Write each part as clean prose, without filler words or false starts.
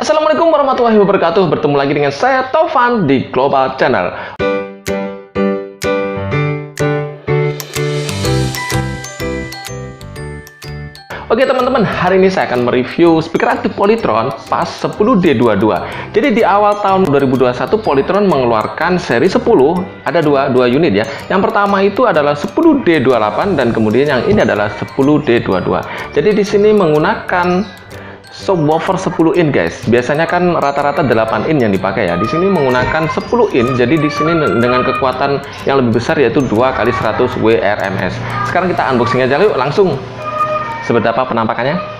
Assalamualaikum warahmatullahi wabarakatuh. Bertemu lagi dengan saya Taufan di Global Channel. Oke teman-teman, hari ini saya akan mereview speaker aktif Polytron PAS 10D22. Jadi di awal tahun 2021 Polytron mengeluarkan seri 10, ada dua unit ya. Yang pertama itu adalah 10D28 dan kemudian yang ini adalah 10D22. Jadi di sini menggunakan subwoofer 10 in guys. Biasanya kan rata-rata 8 in yang dipakai ya. Di sini menggunakan 10 in. Jadi di sini dengan kekuatan yang lebih besar yaitu 2 kali 100 WRMS. Sekarang kita unboxing aja yuk langsung. Seperti apa penampakannya?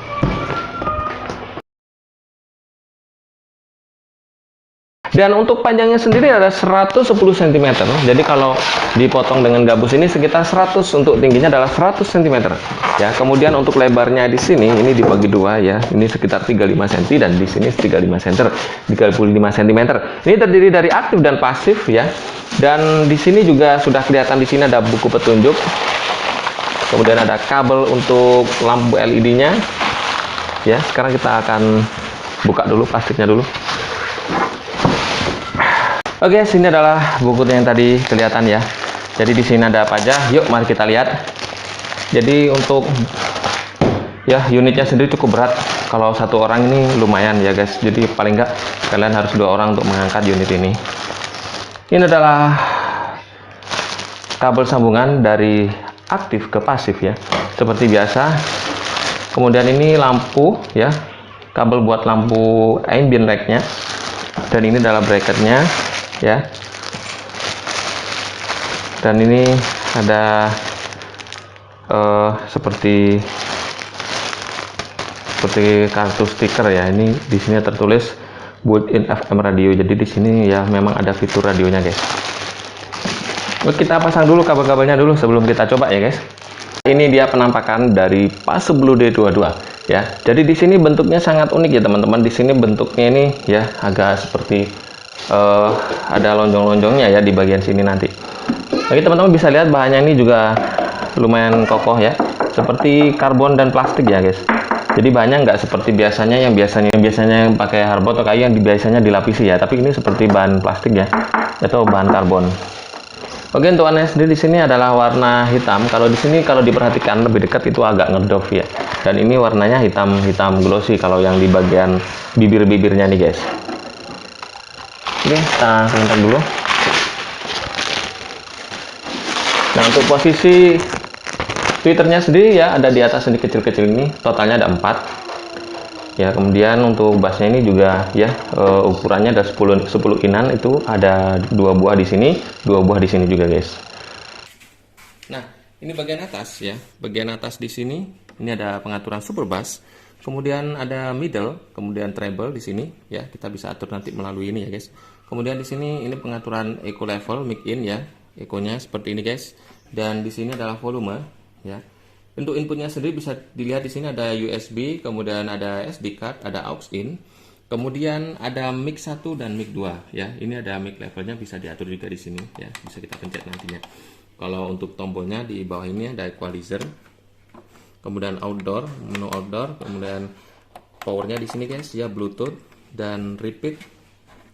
Dan untuk panjangnya sendiri ada 110 cm. Jadi kalau dipotong dengan gabus ini sekitar 100, untuk tingginya adalah 100 cm. Ya, kemudian untuk lebarnya di sini ini dibagi dua ya. Ini sekitar 35 cm dan di sini 35 cm. Ini terdiri dari aktif dan pasif ya. Dan di sini juga sudah kelihatan, di sini ada buku petunjuk. Kemudian ada kabel untuk lampu LED-nya. Ya, sekarang kita akan buka dulu plastiknya dulu. Oke, sini adalah bukunya yang tadi kelihatan ya. Jadi di sini ada apa aja? Yuk, mari kita lihat. Jadi untuk ya unitnya sendiri cukup berat. Kalau satu orang ini lumayan ya guys. Jadi paling nggak kalian harus 2 orang untuk mengangkat unit ini. Ini adalah kabel sambungan dari aktif ke pasif ya. Seperti biasa. Kemudian ini lampu ya. Kabel buat lampu ambient light-nya. Dan ini adalah bracketnya. Ya, dan ini ada seperti kartu stiker ya. Ini di sini tertulis built-in FM radio. Jadi di sini ya memang ada fitur radionya guys. Oke, kita pasang dulu kabel-kabelnya dulu sebelum kita coba ya guys. Ini dia penampakan dari PAS 10D22 ya. Jadi di sini bentuknya sangat unik ya teman-teman. Di sini bentuknya ini ya agak seperti ada lonjong-lonjongnya ya di bagian sini nanti. Oke teman-teman, bisa lihat bahannya ini juga lumayan kokoh ya, seperti karbon dan plastik ya guys. Jadi bahannya nggak seperti biasanya yang biasanya pakai hardboard atau kayu yang biasanya dilapisi ya, tapi ini seperti bahan plastik ya, atau bahan karbon. Oke, untuk warnanya sendiri di sini adalah warna hitam. Kalau di sini kalau diperhatikan lebih dekat itu agak ngedove ya. Dan ini warnanya hitam glossy kalau yang di bagian bibir-bibirnya nih guys. Oke, kita sebentar dulu. Nah, untuk posisi tweeternya sendiri ya ada di atas ini kecil-kecil ini, totalnya ada 4 ya. Kemudian untuk bassnya ini juga ya ukurannya ada 10 inan, itu ada 2 buah di sini, 2 buah di sini juga guys. Nah, ini bagian atas ya. Bagian atas di sini ini ada pengaturan super bass. Kemudian ada middle, kemudian treble di sini ya. Kita bisa atur nanti melalui ini ya guys. Kemudian di sini ini pengaturan echo level, mic in ya. Echo-nya seperti ini guys. Dan di sini adalah volume ya. Untuk inputnya sendiri bisa dilihat di sini ada USB, kemudian ada SD card, ada aux in. Kemudian ada mic 1 dan mic 2 ya. Ini ada mic levelnya bisa diatur juga di sini ya. Bisa kita pencet nantinya. Kalau untuk tombolnya di bawah ini ada equalizer. Kemudian outdoor, menu outdoor, kemudian powernya di sini guys ya, Bluetooth dan repeat.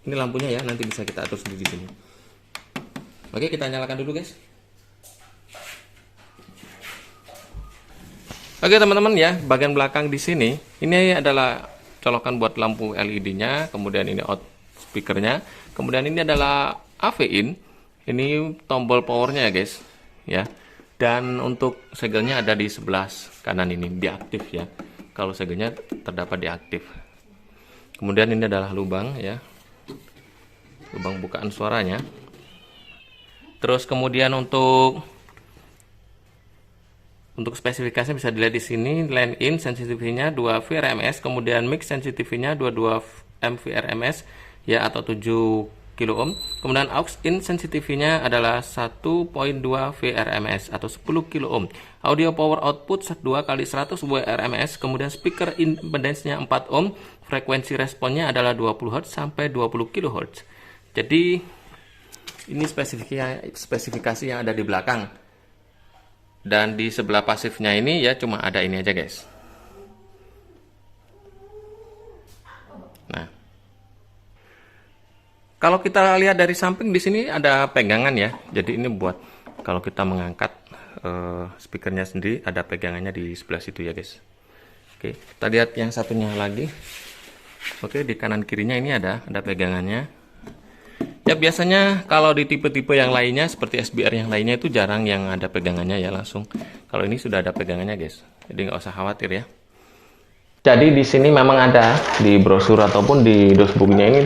Ini lampunya ya, nanti bisa kita atur sendiri di sini. Oke, kita nyalakan dulu guys. Oke teman-teman ya, bagian belakang di sini ini adalah colokan buat lampu LED-nya, kemudian ini out speakernya, kemudian ini adalah AV in. Ini tombol powernya ya guys ya. Dan untuk segelnya ada di sebelah kanan ini, diaktif ya. Kalau segelnya terdapat di aktif. Kemudian ini adalah lubang ya, lubang bukaan suaranya. Terus kemudian untuk spesifikasinya bisa dilihat di sini. Line in sensitivity-nya 2 VRMS, kemudian mix sensitivity-nya 22 mVRMS ya, atau 7 kilo ohm. Kemudian aux in sensitivity-nya adalah 1.2 VRMS atau 10 kilo ohm. Audio power output 2 kali 100 WRMS. Kemudian speaker impedance-nya 4 ohm. Frekuensi responnya adalah 20 Hz sampai 20 kHz. Jadi ini spesifikasi yang ada di belakang. Dan di sebelah pasifnya ini ya cuma ada ini aja guys. Nah, kalau kita lihat dari samping di sini ada pegangan ya. Jadi ini buat kalau kita mengangkat speakernya sendiri, ada pegangannya di sebelah situ ya guys. Oke, kita lihat yang satunya lagi. Oke, di kanan kirinya ini ada pegangannya. Ya biasanya kalau di tipe-tipe yang lainnya seperti SBR yang lainnya itu jarang yang ada pegangannya ya langsung. Kalau ini sudah ada pegangannya guys, jadi nggak usah khawatir ya. Jadi di sini memang ada di brosur ataupun di dosbooknya ini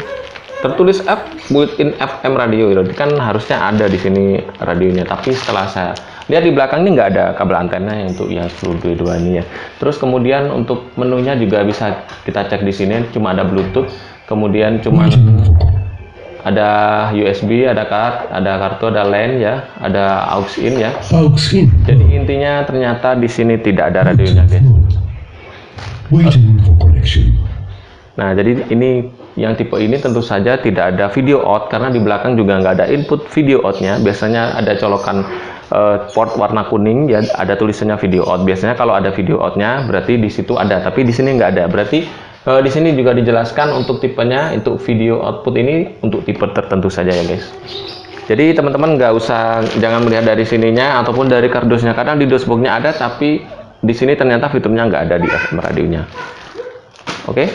tertulis built-in FM radio, kan harusnya ada di sini radionya. Tapi setelah saya lihat di belakang ini nggak ada kabel antena untuk yang seluruh dua ini ya. Terus kemudian untuk menunya juga bisa kita cek di sini, cuma ada Bluetooth, kemudian cuma ada USB, ada kartu, ada LAN ya, ada aux in ya. Jadi intinya ternyata di sini tidak ada radionya guys. Nah, jadi ini yang tipe ini tentu saja tidak ada video out karena di belakang juga nggak ada input video outnya. Biasanya ada colokan port warna kuning ya, ada tulisannya video out. Biasanya kalau ada video outnya berarti di situ ada, tapi di sini nggak ada. Berarti di sini juga dijelaskan untuk tipenya, untuk video output ini untuk tipe tertentu saja ya guys. Jadi teman-teman jangan melihat dari sininya ataupun dari kardusnya. Kadang di dosbooknya ada, tapi di sini ternyata fiturnya nggak ada di FM radionya. Oke.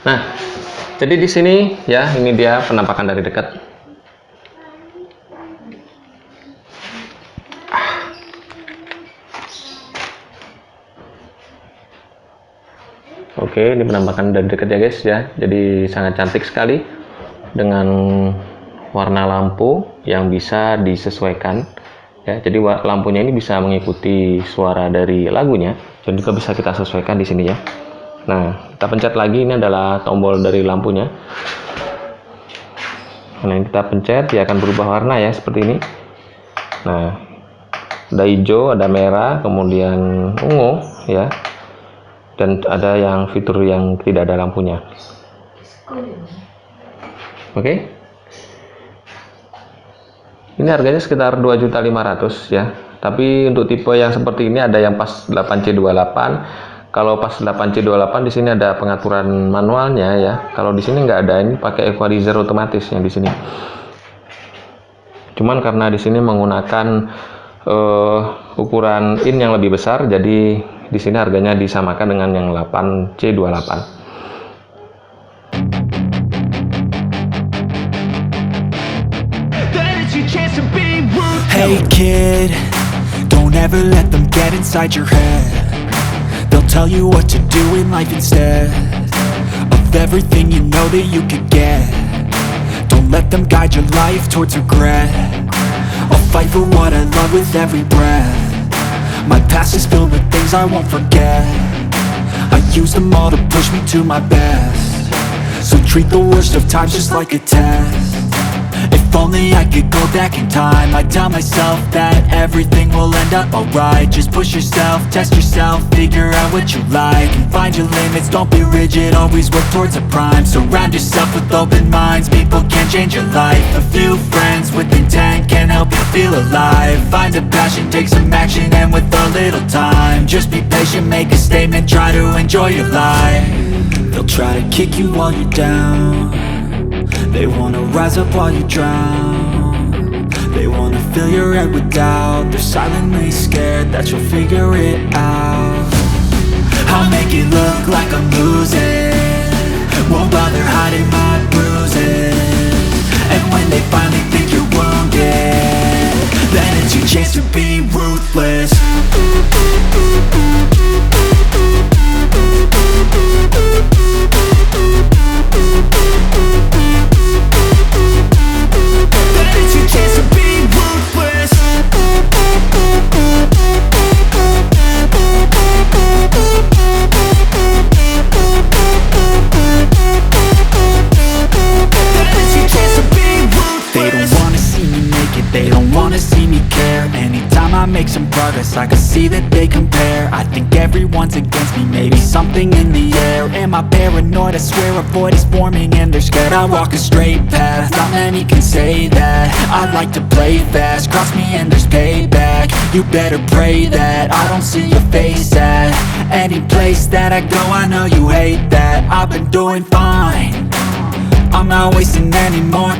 Nah, jadi di sini ya, ini dia penampakan dari dekat. Oke, ini penampakan dari dekat ya guys ya. Jadi sangat cantik sekali dengan warna lampu yang bisa disesuaikan ya. Jadi lampunya ini bisa mengikuti suara dari lagunya dan juga bisa kita sesuaikan di sini ya. Nah, kita pencet lagi, ini adalah tombol dari lampunya. Nah, ini kita pencet, dia akan berubah warna ya, seperti ini. Nah, ada hijau, ada merah, kemudian ungu ya. Dan ada yang fitur yang tidak ada lampunya. Oke. Ini harganya sekitar 2.500.000 ya. Tapi untuk tipe yang seperti ini ada yang pas 8C28. Kalau pas 8C28 di sini ada pengaturan manualnya ya. Kalau di sini nggak ada, ini pakai equalizer otomatis yang di sini. Cuman karena di sini menggunakan ukuran in yang lebih besar, jadi di sini harganya disamakan dengan yang 8C28. Hey kid, don't ever let them get inside your head. They'll tell you what to do in life instead of everything you know that you could get. Don't let them guide your life towards regret. I'll fight for what I love with every breath. My past is filled with things I won't forget. I use them all to push me to my best. So treat the worst of times just like a test. If only I could go back in time, I'd tell myself that everything will end up alright. Just push yourself, test yourself, figure out what you like, and find your limits, don't be rigid, always work towards a prime. Surround yourself with open minds, people can change your life. A few friends with intent can help you feel alive. Find a passion, take some action, and with a little time, just be patient, make a statement, try to enjoy your life. They'll try to kick you while you're down. They wanna rise up while you drown. They wanna fill your head with doubt. They're silently scared that you'll figure it out. I'll make it look like I'm losing, won't bother hiding my bruises. And when they finally think you're wounded, then it's your chance to be ruthless. Make some progress, I can see that they compare. I think everyone's against me, maybe something in the air. Am I paranoid? I swear a void is forming and they're scared I walk a straight path. Not many can say that. I like to play fast, cross me and there's payback. You better pray that I don't see your face at any place that I go. I know you hate that. I I've been doing fine. I'm not wasting any more